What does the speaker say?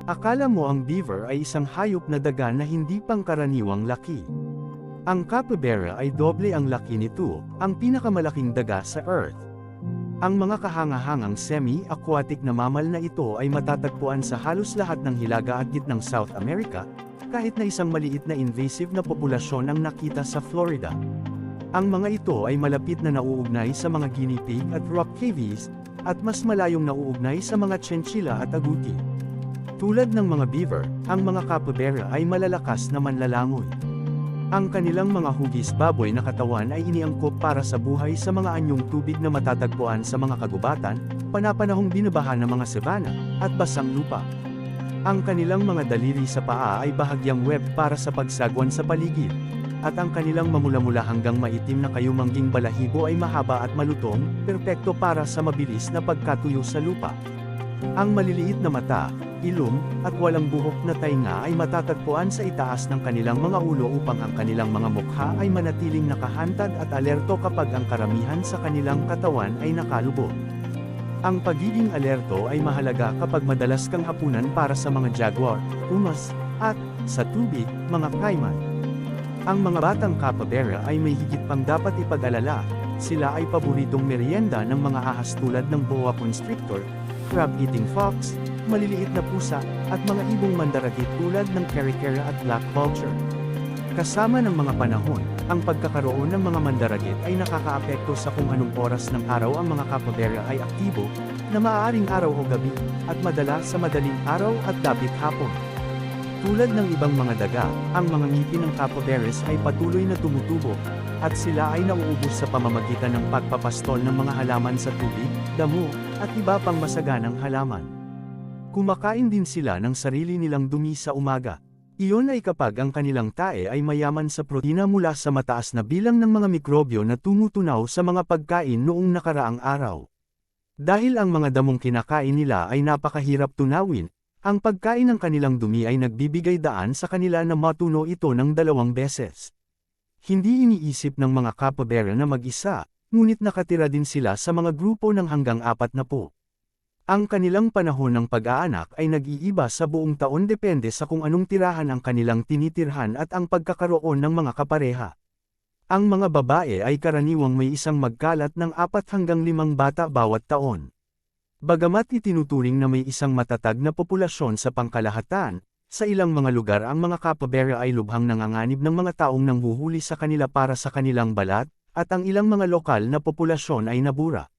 Akala mo ang beaver ay isang hayop na daga na hindi pangkaraniwang laki. Ang capybara ay doble ang laki nito, ang pinakamalaking daga sa Earth. Ang mga kahangahangang semi-aquatic na mammal na ito ay matatagpuan sa halos lahat ng hilaga at gitnang South America, kahit na isang maliit na invasive na populasyon ang nakita sa Florida. Ang mga ito ay malapit na nauugnay sa mga guinea pig at rock cavies, at mas malayong nauugnay sa mga chinchilla at aguti. Tulad ng mga beaver, ang mga capybara ay malalakas na manlalangoy. Ang kanilang mga hugis baboy na katawan ay iniangkop para sa buhay sa mga anyong tubig na matatagpuan sa mga kagubatan, panapanahong binabaha ng mga savanna, at basang lupa. Ang kanilang mga daliri sa paa ay bahagyang web para sa pagsagwan sa paligid, at ang kanilang mamula-mula hanggang maitim na kayumangging balahibo ay mahaba at malutong, perpekto para sa mabilis na pagkatuyo sa lupa. Ang maliliit na mata, ilong, at walang buhok na tainga ay matatagpuan sa itaas ng kanilang mga ulo upang ang kanilang mga mukha ay manatiling nakahantad at alerto kapag ang karamihan sa kanilang katawan ay nakalubog. Ang pagiging alerto ay mahalaga kapag madalas kang hapunan para sa mga jaguar, pumas, at, sa tubig, mga caiman. Ang mga batang capybara ay may higit pang dapat ipag-alala, sila ay paboritong merienda ng mga ahas tulad ng boa constrictor, crab-eating fox, maliliit na pusa, at mga ibong mandaragit tulad ng kerikera at black vulture. Kasama ng mga panahon, ang pagkakaroon ng mga mandaragit ay nakakaapekto sa kung anong oras ng araw ang mga capybara ay aktibo, na maaaring araw o gabi, at madalas sa madaling araw at dapit hapon. Tulad ng ibang mga daga, ang mga ngipin ng capybaras ay patuloy na tumutubo, at sila ay nauubos sa pamamagitan ng pagpapastol ng mga halaman sa tubig, damo, at iba pang masaganang halaman. Kumakain din sila ng sarili nilang dumi sa umaga. Iyon ay kapag ang kanilang tae ay mayaman sa protina mula sa mataas na bilang ng mga mikrobyo na tumutunaw sa mga pagkain noong nakaraang araw. Dahil ang mga damong kinakain nila ay napakahirap tunawin, ang pagkain ng kanilang dumi ay nagbibigay daan sa kanila na matuno ito ng 2 beses. Hindi iniisip ng mga capybara na mag-isa, ngunit nakatira din sila sa mga grupo ng hanggang 40. Ang kanilang panahon ng pag-aanak ay nag-iiba sa buong taon depende sa kung anong tirahan ang kanilang tinitirhan at ang pagkakaroon ng mga kapareha. Ang mga babae ay karaniwang may isang magkalat ng 4 hanggang 5 bata bawat taon. Bagamat itinuturing na may isang matatag na populasyon sa pangkalahatan, sa ilang mga lugar ang mga capybara ay lubhang nanganganib ng mga taong nanghuhuli sa kanila para sa kanilang balat, at ang ilang mga lokal na populasyon ay nabura.